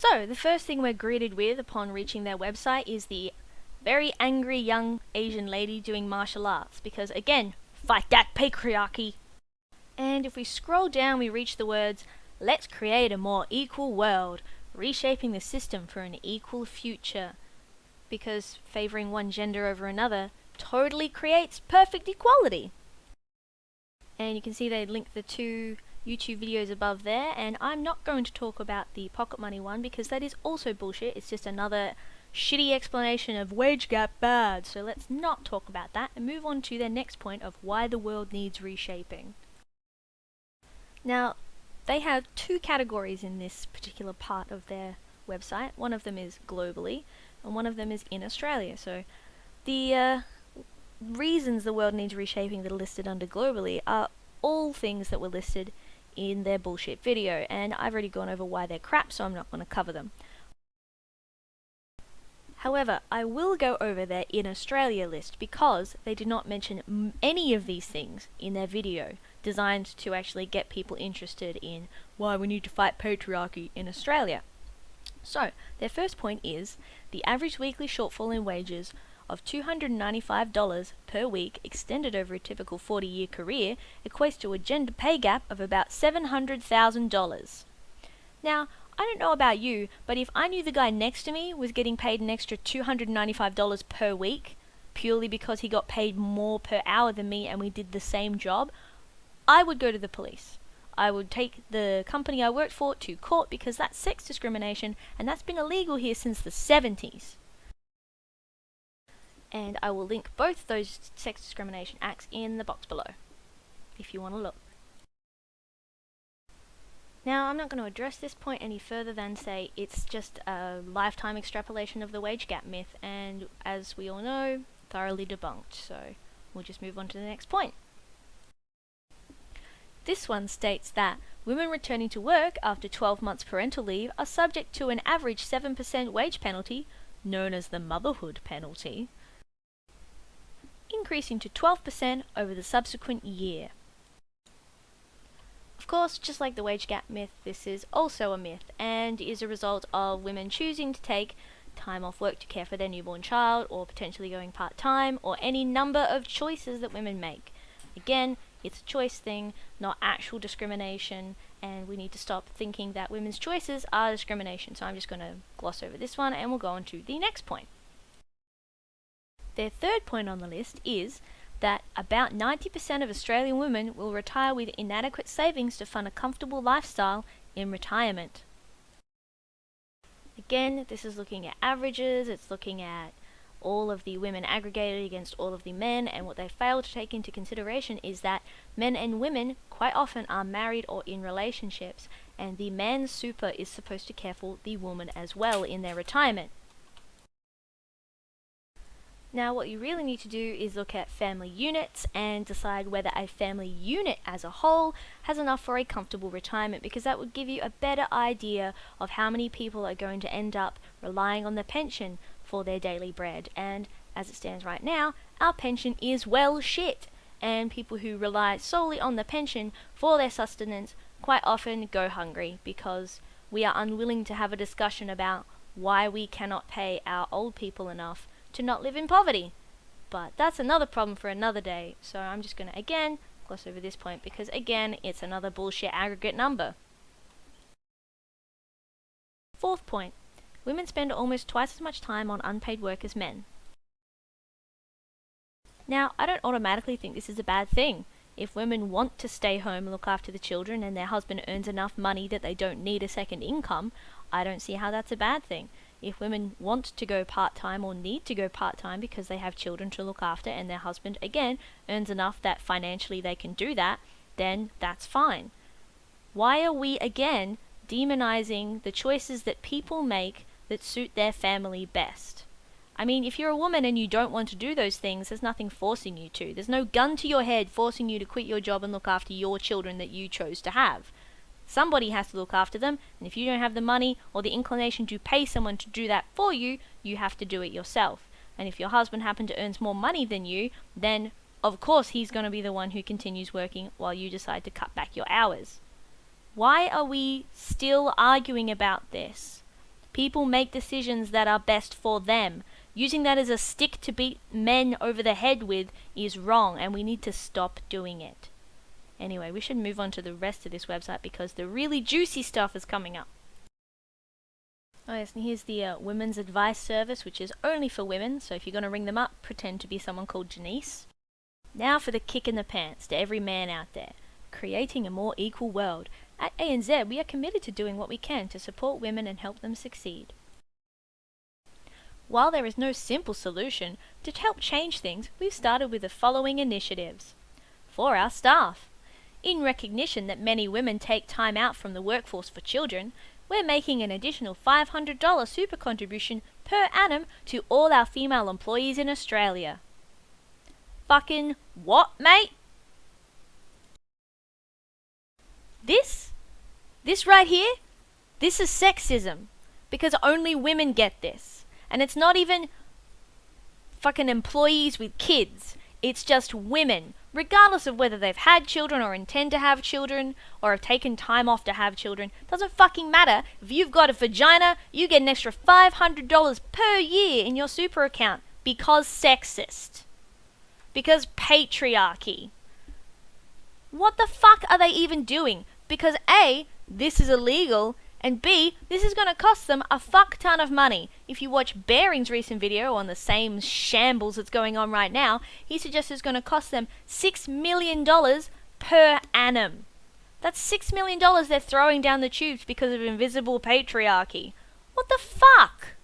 So, the first thing we're greeted with upon reaching their website is the very angry young Asian lady doing martial arts, because again, fight that patriarchy. And if we scroll down, we reach the words, "Let's create a more equal world, reshaping the system for an equal future," because favoring one gender over another totally creates perfect equality. And you can see they link the two YouTube videos above there, and I'm not going to talk about the pocket money one because that is also bullshit. It's just another shitty explanation of wage gap bad, so let's not talk about that and move on to their next point of why the world needs reshaping. Now, they have two categories in this particular part of their website. One of them is globally, and one of them is in Australia. So the reasons the world needs reshaping that are listed under globally are all things that were listed in their bullshit video, and I've already gone over why they're crap, so I'm not going to cover them. However, I will go over their in Australia list because they did not mention any of these things in their video, designed to actually get people interested in why we need to fight patriarchy in Australia. So, their first point is the average weekly shortfall in wages of $295 per week extended over a typical 40-year career equates to a gender pay gap of about $700,000. Now, I don't know about you, but if I knew the guy next to me was getting paid an extra $295 per week, purely because he got paid more per hour than me and we did the same job, I would go to the police. I would take the company I worked for to court because that's sex discrimination, and that's been illegal here since the 70s. And I will link both those sex discrimination acts in the box below, if you want to look. Now, I'm not going to address this point any further than say it's just a lifetime extrapolation of the wage gap myth, and as we all know, thoroughly debunked, so we'll just move on to the next point. This one states that women returning to work after 12 months parental leave are subject to an average 7% wage penalty, known as the motherhood penalty, increasing to 12% over the subsequent year. Of course, just like the wage gap myth, this is also a myth and is a result of women choosing to take time off work to care for their newborn child, or potentially going part-time, or any number of choices that women make. Again, it's a choice thing, not actual discrimination, and we need to stop thinking that women's choices are discrimination. So I'm just going to gloss over this one and we'll go on to the next point. Their third point on the list is that about 90% of Australian women will retire with inadequate savings to fund a comfortable lifestyle in retirement. Again, this is looking at averages, it's looking at all of the women aggregated against all of the men, and what they fail to take into consideration is that men and women quite often are married or in relationships, and the man's super is supposed to care for the woman as well in their retirement. Now, what you really need to do is look at family units and decide whether a family unit as a whole has enough for a comfortable retirement, because that would give you a better idea of how many people are going to end up relying on the pension for their daily bread. And as it stands right now, our pension is well shit, and people who rely solely on the pension for their sustenance quite often go hungry because we are unwilling to have a discussion about why we cannot pay our old people enough to not live in poverty. But that's another problem for another day, so I'm just going to again gloss over this point because again it's another bullshit aggregate number. Fourth point, women spend almost twice as much time on unpaid work as men. Now, I don't automatically think this is a bad thing. If women want to stay home and look after the children and their husband earns enough money that they don't need a second income, I don't see how that's a bad thing. If women want to go part-time or need to go part-time because they have children to look after and their husband, again, earns enough that financially they can do that, then that's fine. Why are we, again, demonizing the choices that people make that suit their family best? I mean, if you're a woman and you don't want to do those things, there's nothing forcing you to. There's no gun to your head forcing you to quit your job and look after your children that you chose to have. Somebody has to look after them, and if you don't have the money or the inclination to pay someone to do that for you, you have to do it yourself. And if your husband happens to earn more money than you, then of course he's going to be the one who continues working while you decide to cut back your hours. Why are we still arguing about this? People make decisions that are best for them. Using that as a stick to beat men over the head with is wrong, and we need to stop doing it. Anyway, we should move on to the rest of this website because the really juicy stuff is coming up. Oh yes, and here's the Women's Advice Service, which is only for women, so if you're going to ring them up, pretend to be someone called Janice. Now for the kick in the pants to every man out there. Creating a more equal world. At ANZ, we are committed to doing what we can to support women and help them succeed. While there is no simple solution, to help change things, we've started with the following initiatives. For our staff. In recognition that many women take time out from the workforce for children, we're making an additional $500 super contribution per annum to all our female employees in Australia. Fucking what, mate? This right here, this is sexism. Because only women get this. And it's not even fucking employees with kids. It's just women, regardless of whether they've had children or intend to have children or have taken time off to have children. Doesn't fucking matter. If you've got a vagina, you get an extra $500 per year in your super account because sexist. Because patriarchy. What the fuck are they even doing? Because A, this is illegal, and B, this is going to cost them a fuck ton of money. If you watch Baring's recent video on the same shambles that's going on right now, he suggests it's going to cost them $6 million per annum. That's $6 million they're throwing down the tubes because of invisible patriarchy. What the fuck?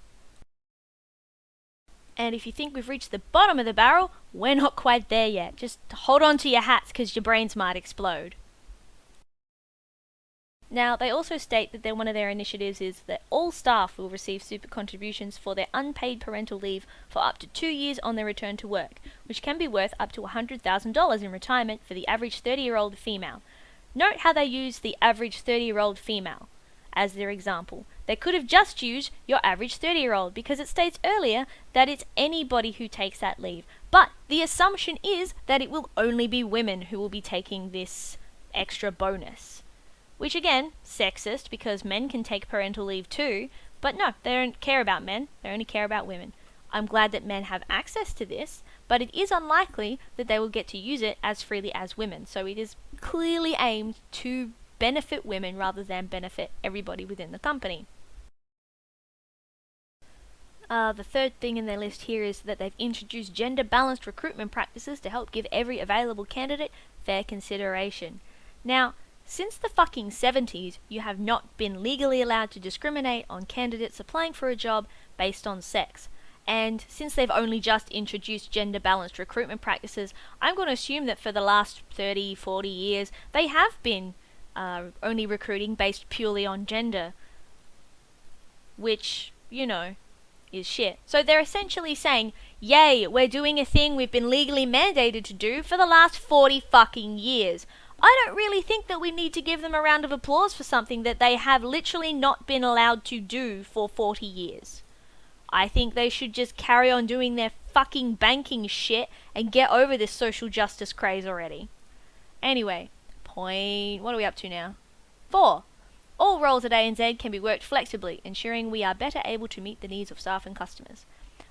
And if you think we've reached the bottom of the barrel, we're not quite there yet. Just hold on to your hats because your brains might explode. Now, they also state that one of their initiatives is that all staff will receive super contributions for their unpaid parental leave for up to 2 years on their return to work, which can be worth up to $100,000 in retirement for the average 30-year-old female. Note how they use the average 30-year-old female as their example. They could have just used your average 30-year-old because it states earlier that it's anybody who takes that leave. But the assumption is that it will only be women who will be taking this extra bonus. Which again, sexist because men can take parental leave too, but no, they don't care about men, they only care about women. I'm glad that men have access to this, but it is unlikely that they will get to use it as freely as women, so it is clearly aimed to benefit women rather than benefit everybody within the company. The third thing in their list here is that they've introduced gender-balanced recruitment practices to help give every available candidate fair consideration. Now, since the fucking 70s, you have not been legally allowed to discriminate on candidates applying for a job based on sex. And since they've only just introduced gender-balanced recruitment practices, I'm going to assume that for the last 30, 40 years, they have been only recruiting based purely on gender. Which, you know, is shit. So they're essentially saying, yay, we're doing a thing we've been legally mandated to do for the last 40 fucking years. I don't really think that we need to give them a round of applause for something that they have literally not been allowed to do for 40 years. I think they should just carry on doing their fucking banking shit and get over this social justice craze already. Anyway, what are we up to now? 4. All roles at ANZ can be worked flexibly, ensuring we are better able to meet the needs of staff and customers.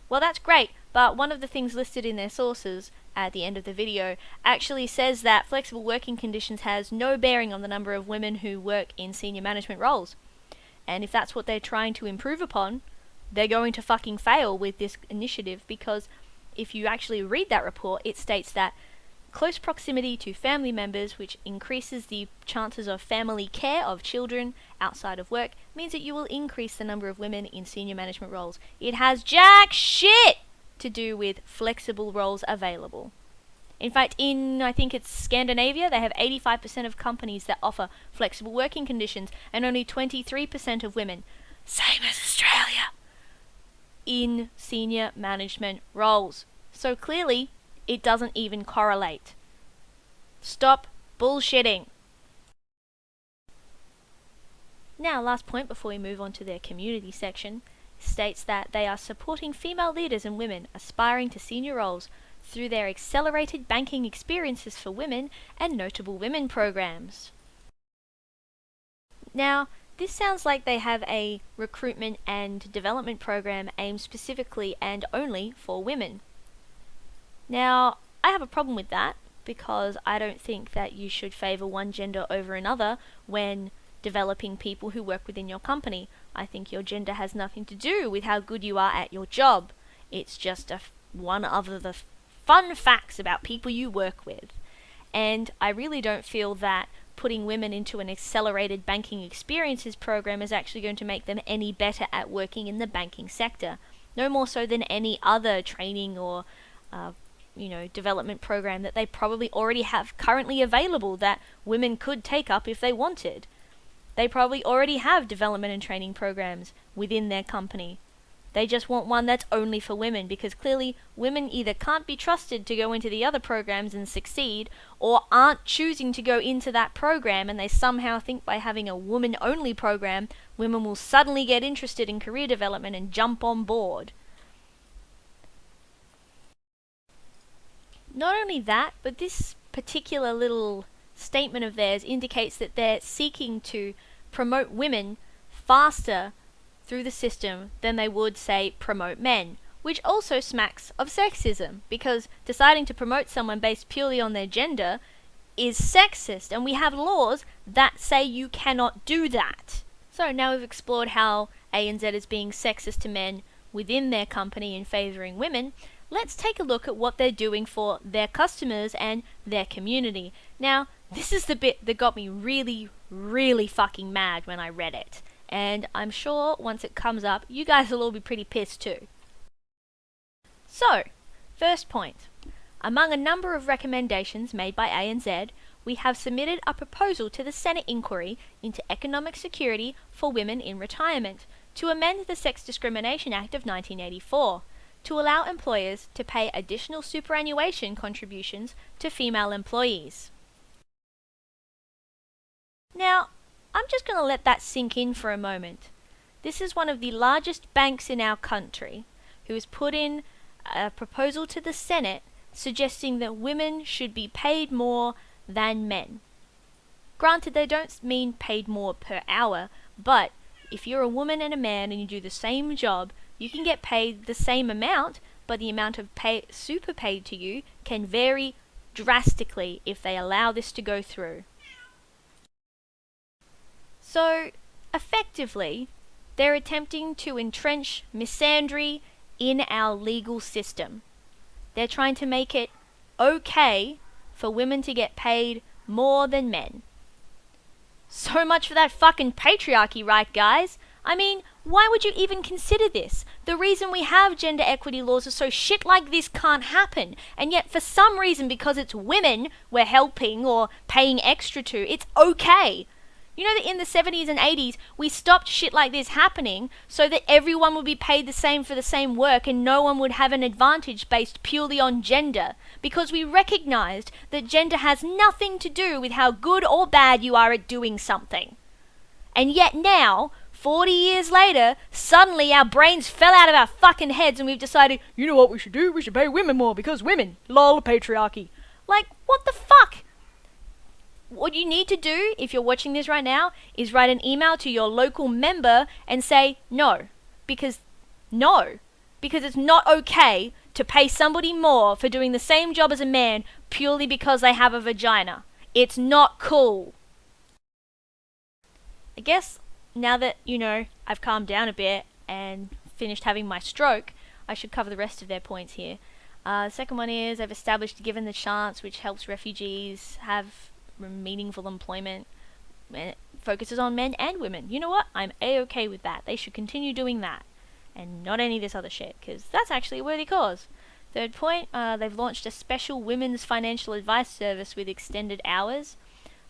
Well, that's great, but one of the things listed in their sources at the end of the video actually says that flexible working conditions has no bearing on the number of women who work in senior management roles. And if that's what they're trying to improve upon, they're going to fucking fail with this initiative, because if you actually read that report, it states that close proximity to family members, which increases the chances of family care of children outside of work, means that you will increase the number of women in senior management roles. It has jack shit to do with flexible roles available. In fact, in, I think it's Scandinavia, they have 85% of companies that offer flexible working conditions and only 23% of women, same as Australia, in senior management roles. So clearly, it doesn't even correlate. Stop bullshitting. Now, last point before we move on to their community section, states that they are supporting female leaders and women aspiring to senior roles through their accelerated banking experiences for women and notable women programs. Now, this sounds like they have a recruitment and development program aimed specifically and only for women. Now, I have a problem with that because I don't think that you should favour one gender over another when developing people who work within your company. I think your gender has nothing to do with how good you are at your job. It's just one of the fun facts about people you work with. And I really don't feel that putting women into an accelerated banking experiences program is actually going to make them any better at working in the banking sector. No more so than any other training or development program that they probably already have currently available that women could take up if they wanted. They probably already have development and training programs within their company. They just want one that's only for women, because clearly women either can't be trusted to go into the other programs and succeed, or aren't choosing to go into that program, and they somehow think by having a woman-only program, women will suddenly get interested in career development and jump on board. Not only that, but this particular little statement of theirs indicates that they're seeking to promote women faster through the system than they would, say, promote men, which also smacks of sexism, because deciding to promote someone based purely on their gender is sexist, and we have laws that say you cannot do that. So now we've explored how ANZ is being sexist to men within their company and favouring women. Let's take a look at what they're doing for their customers and their community. Now, this is the bit that got me really, really fucking mad when I read it. And I'm sure once it comes up, you guys will all be pretty pissed too. So, first point. Among a number of recommendations made by ANZ, we have submitted a proposal to the Senate inquiry into economic security for women in retirement to amend the Sex Discrimination Act of 1984 to allow employers to pay additional superannuation contributions to female employees. Now, I'm just going to let that sink in for a moment. This is one of the largest banks in our country who has put in a proposal to the Senate suggesting that women should be paid more than men. Granted, they don't mean paid more per hour, but if you're a woman and a man and you do the same job, you can get paid the same amount, but the amount of super paid to you can vary drastically if they allow this to go through. So, effectively, they're attempting to entrench misandry in our legal system. They're trying to make it okay for women to get paid more than men. So much for that fucking patriarchy, right, guys? I mean, why would you even consider this? The reason we have gender equity laws is so shit like this can't happen. And yet, for some reason, because it's women we're helping or paying extra to, it's okay. You know that in the 70s and 80s, we stopped shit like this happening so that everyone would be paid the same for the same work and no one would have an advantage based purely on gender, because we recognized that gender has nothing to do with how good or bad you are at doing something. And yet now, 40 years later, suddenly our brains fell out of our fucking heads and we've decided, you know what we should do? We should pay women more because women. Lol, patriarchy. Like, what the fuck? What you need to do, if you're watching this right now, is write an email to your local member and say no. Because it's not okay to pay somebody more for doing the same job as a man purely because they have a vagina. It's not cool. I guess now that, I've calmed down a bit and finished having my stroke, I should cover the rest of their points here. The second one is they've established Given the Chance, which helps refugees have meaningful employment. It focuses on men and women. You know what? I'm A-okay with that. They should continue doing that. And not any of this other shit, because that's actually a worthy cause. Third point, they've launched a special women's financial advice service with extended hours.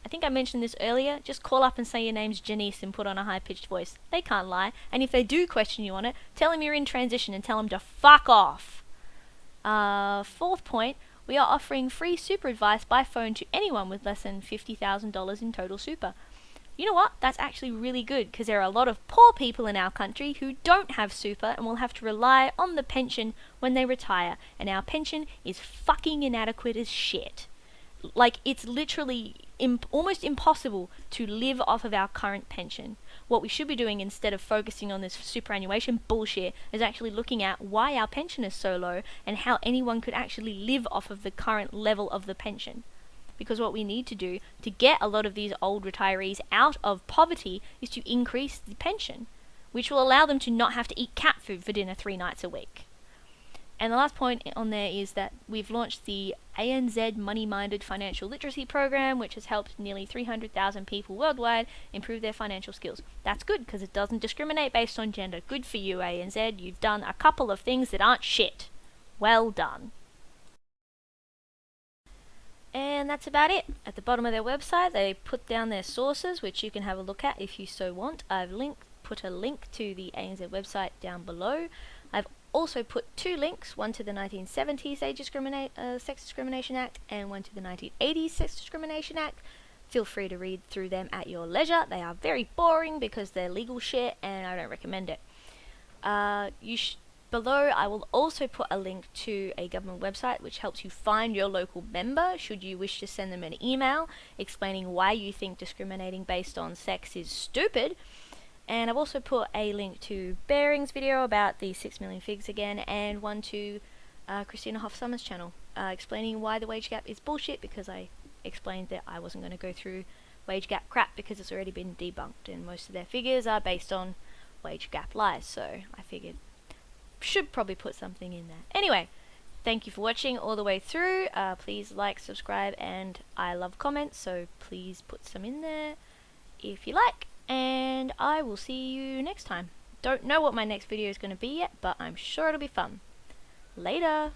I think I mentioned this earlier. Just call up and say your name's Janice and put on a high-pitched voice. They can't lie. And if they do question you on it, tell them you're in transition and tell them to fuck off. Fourth point, we are offering free super advice by phone to anyone with less than $50,000 in total super. You know what? That's actually really good, because there are a lot of poor people in our country who don't have super and will have to rely on the pension when they retire. And our pension is fucking inadequate as shit. Like, it's literally almost impossible to live off of our current pension. What we should be doing instead of focusing on this superannuation bullshit is actually looking at why our pension is so low and how anyone could actually live off of the current level of the pension. Because what we need to do to get a lot of these old retirees out of poverty is to increase the pension, which will allow them to not have to eat cat food for dinner 3 nights a week. And the last point on there is that we've launched the ANZ Money-Minded Financial Literacy Program, which has helped nearly 300,000 people worldwide improve their financial skills. That's good, because it doesn't discriminate based on gender. Good for you, ANZ. You've done a couple of things that aren't shit. Well done. And that's about it. At the bottom of their website, they put down their sources, which you can have a look at if you so want. I've put a link to the ANZ website down below. I've also put 2 links, one to the 1970s Sex Discrimination Act and one to the 1980s Sex Discrimination Act. Feel free to read through them at your leisure. They are very boring because they're legal shit and I don't recommend it. Below I will also put a link to a government website which helps you find your local member should you wish to send them an email explaining why you think discriminating based on sex is stupid. And I've also put a link to Bearing's video about the 6 million figs again, and one to Kristina Hoff Sommers' channel, explaining why the wage gap is bullshit, because I explained that I wasn't going to go through wage gap crap because it's already been debunked, and most of their figures are based on wage gap lies, so I figured should probably put something in there. Anyway, thank you for watching all the way through. Please like, subscribe, and I love comments, so please put some in there if you like. And I will see you next time. Don't know what my next video is going to be yet, but I'm sure it'll be fun. Later!